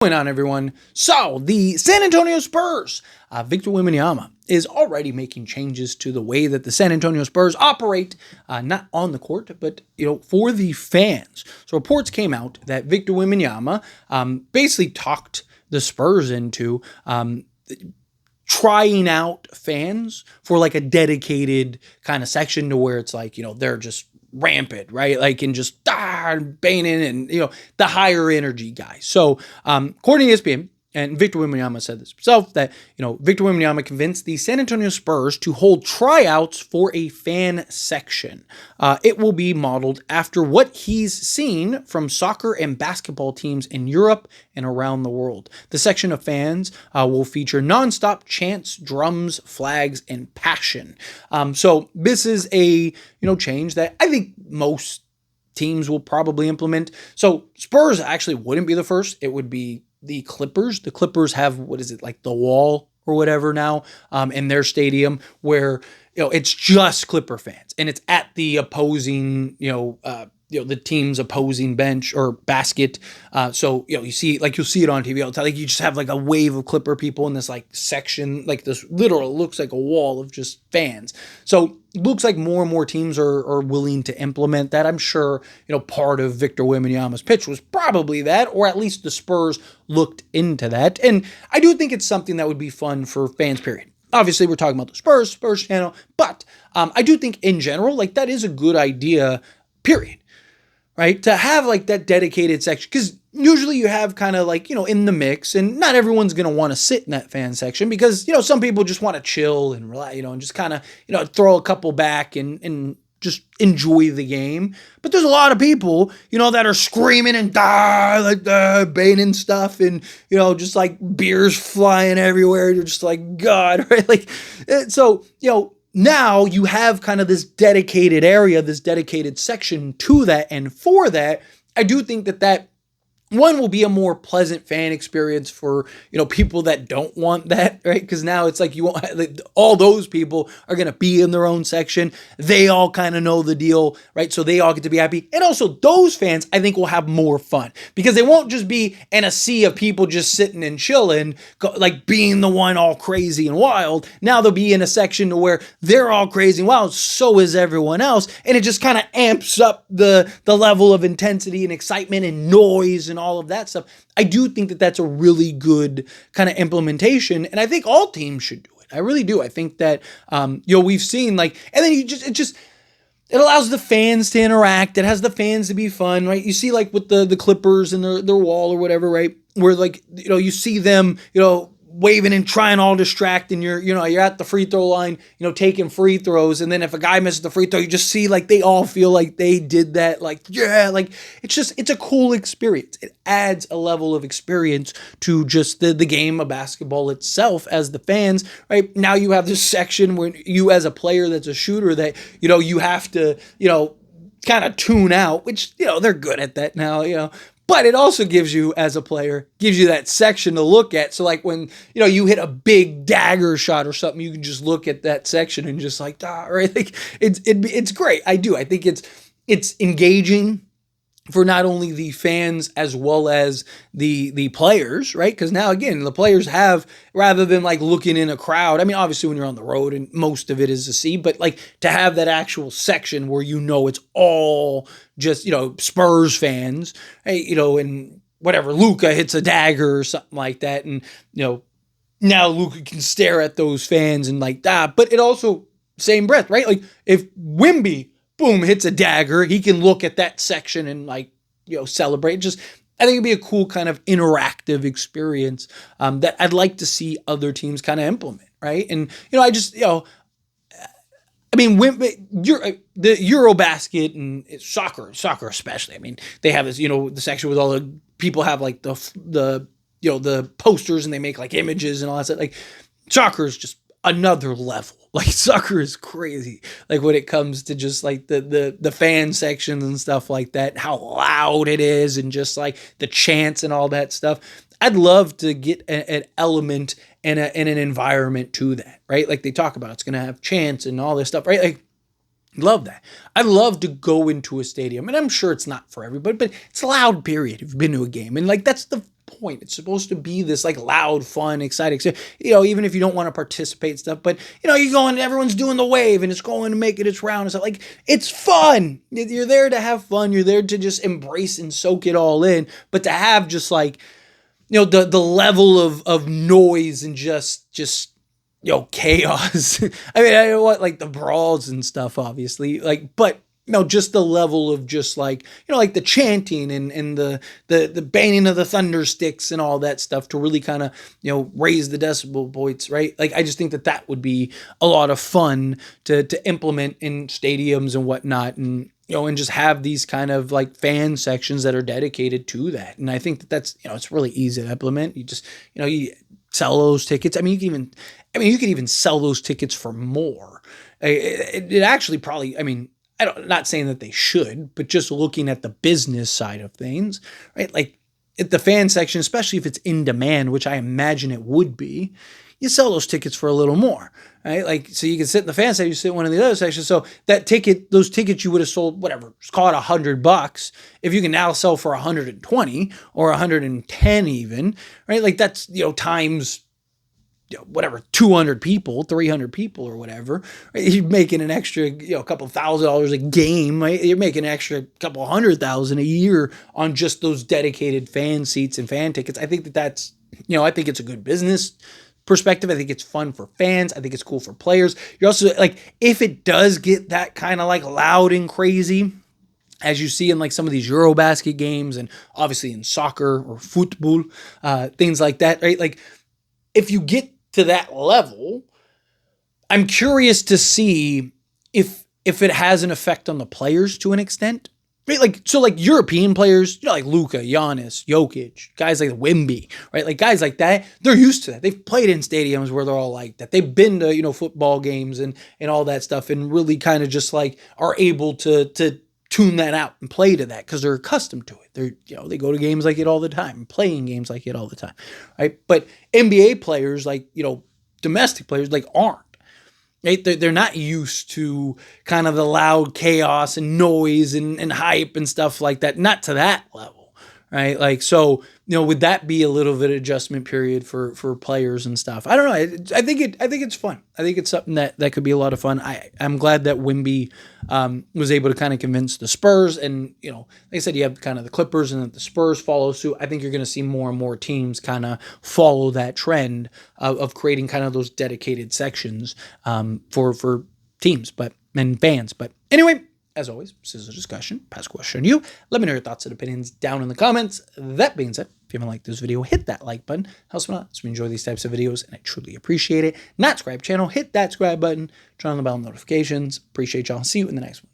What's going on, everyone? So the San Antonio Spurs, Victor Wembanyama is already making changes to the way that the San Antonio Spurs operate, not on the court, but for the fans. So reports came out that Victor Wembanyama basically talked the Spurs into trying out fans for like a dedicated kind of section to where it's like they're just rampant, right? Like, and just banging and the higher energy guys. So according to ESPN, and Victor Wembanyama said this himself, that Victor Wembanyama convinced the San Antonio Spurs to hold tryouts for a fan section. It will be modeled after what he's seen from soccer and basketball teams in Europe and around the world. The section of fans will feature nonstop chants, drums, flags, and passion. So this is a change that I think most teams will probably implement. So Spurs actually wouldn't be the first. It would be the Clippers. The Clippers have, like the wall or whatever now in their stadium where it's just Clipper fans, and it's at the opposing the team's opposing bench or basket. So you see, like, you'll see it on TV all the time. Like, you just have like a wave of Clipper people in this like section, like this literal looks like a wall of just fans. So it looks like more and more teams are willing to implement that. I'm sure part of Victor Wembanyama's pitch was probably that, or at least the Spurs looked into that. And I do think it's something that would be fun for fans, period. Obviously, we're talking about the Spurs channel, but I do think in general, like, that is a good idea, period. Right? To have like that dedicated section, because usually you have kind of like, in the mix, and not everyone's going to want to sit in that fan section because, some people just want to chill and relax, and just kind of, throw a couple back and just enjoy the game. But there's a lot of people, that are screaming and banging stuff, and, just like beers flying everywhere. You're just like, God, right? Like, so, now you have kind of this dedicated area, this dedicated section to that. And for that, I do think that one will be a more pleasant fan experience for, people that don't want that, right? Because now it's like all those people are going to be in their own section. They all kind of know the deal, right? So they all get to be happy. And also those fans, I think, will have more fun because they won't just be in a sea of people just sitting and chilling, like being the one all crazy and wild. Now they'll be in a section to where they're all crazy and wild. So is everyone else. And it just kind of amps up the level of intensity and excitement and noise and all of that stuff. I do think that that's a really good kind of implementation, and I think all teams should do it. I really do. I think that we've seen like, and then it allows the fans to interact. It has the fans to be fun, right? You see, like with the Clippers and their wall or whatever, right? Where like you see them waving and trying all distract, and you're at the free throw line, taking free throws, and then if a guy misses the free throw, you just see like they all feel like they did that, like, yeah, like it's a cool experience. It adds a level of experience to just the game of basketball itself as the fans, right? Now you have this section where you, as a player that's a shooter, that you have to kind of tune out, which they're good at that now, But it also gives you, as a player, that section to look at. So like when, you hit a big dagger shot or something, you can just look at that section and just like, right? Like it's great. I do. I think it's engaging for not only the fans as well as the players, right? Because now, again, the players have, rather than like looking in a crowd, I mean, obviously when you're on the road and most of it is to see, but like to have that actual section where it's all just, Spurs fans, hey, and whatever, Luka hits a dagger or something like that, and, now Luka can stare at those fans and like that, but it also, same breath, right? Like if Wemby, boom, hits a dagger, he can look at that section and like, celebrate. Just, I think it'd be a cool kind of interactive experience that I'd like to see other teams kind of implement, right? And, I just, I mean, the Eurobasket and soccer especially, I mean, they have this, the section with all the people have like the posters, and they make like images and all that stuff. Like, soccer is just another level. Like, soccer is crazy. Like, when it comes to just like the fan sections and stuff like that, how loud it is, and just like the chants and all that stuff. I'd love to get an element and an environment to that, right? Like they talk about, it's going to have chants and all this stuff, right? Like, love that. I'd love to go into a stadium, and I'm sure it's not for everybody, but it's loud, period, if you've been to a game. And like, that's the point. It's supposed to be this like loud, fun, exciting, you know, even if you don't want to participate and stuff, but you know, you go and everyone's doing the wave and it's going to make it its round and stuff. Like, it's fun. You're there to have fun. You're there to just embrace and soak it all in, but to have just like, you know, the level of noise and just you know, chaos. I mean, I don't want like the brawls and stuff, obviously, like, but you know, just the level of just like, you know, like the chanting and the banging of the thunder sticks and all that stuff to really kind of, you know, raise the decibel points, right? Like, I just think that would be a lot of fun to implement in stadiums and whatnot, and you know, and just have these kind of like fan sections that are dedicated to that. And I think that's, you know, it's really easy to implement. You just, you know, you sell those tickets. I mean, you could even sell those tickets for more. It actually probably, I mean, not saying that they should, but just looking at the business side of things, right? Like at the fan section, especially if it's in demand, which I imagine it would be, you sell those tickets for a little more, right? Like, so you can sit in the fan section, you sit in one of the other sections. So those tickets you would have sold, whatever, call it $100. If you can now sell for 120 or 110 even, right? Like that's, you know, times, you know, whatever, 200 people, 300 people or whatever, right? You're making an extra, you know, a couple $1,000s a game, right? You're making an extra couple $100,000 a year on just those dedicated fan seats and fan tickets. I think that's, you know, I think it's a good business perspective. I think it's fun for fans. I think it's cool for players. You're also like, if it does get that kind of like loud and crazy, as you see in like some of these Eurobasket games and obviously in soccer or football, things like that, right? Like if you get to that level, I'm curious to see if it has an effect on the players to an extent. Right? Like, so like European players, you know, like Luka, Giannis, Jokic, guys like Wemby, right? Like guys like that, they're used to that. They've played in stadiums where they're all like that. They've been to, you know, football games and all that stuff, and really kind of just like are able to tune that out and play to that because they're accustomed to it. They're, you know, they go to games like it all the time, playing games like it all the time, right? But NBA players, like, you know, domestic players, like aren't. Right? They're not used to kind of the loud chaos and noise and hype and stuff like that. Not to that level, right? Like, so, you know, would that be a little bit of adjustment period for players and stuff? I don't know. I think it's fun. I think it's something that could be a lot of fun. I'm glad that Wemby was able to kind of convince the Spurs, and, you know, like I said, you have kind of the Clippers and that the Spurs follow suit. I think you're going to see more and more teams kind of follow that trend of creating kind of those dedicated sections for teams, and fans. But anyway, as always, this is a discussion. Pass a question to you. Let me know your thoughts and opinions down in the comments. That being said, if you haven't liked this video, hit that like button. Helps me out. So we enjoy these types of videos, and I truly appreciate it. Not subscribe channel, hit that subscribe button. Turn on the bell notifications. Appreciate y'all. See you in the next one.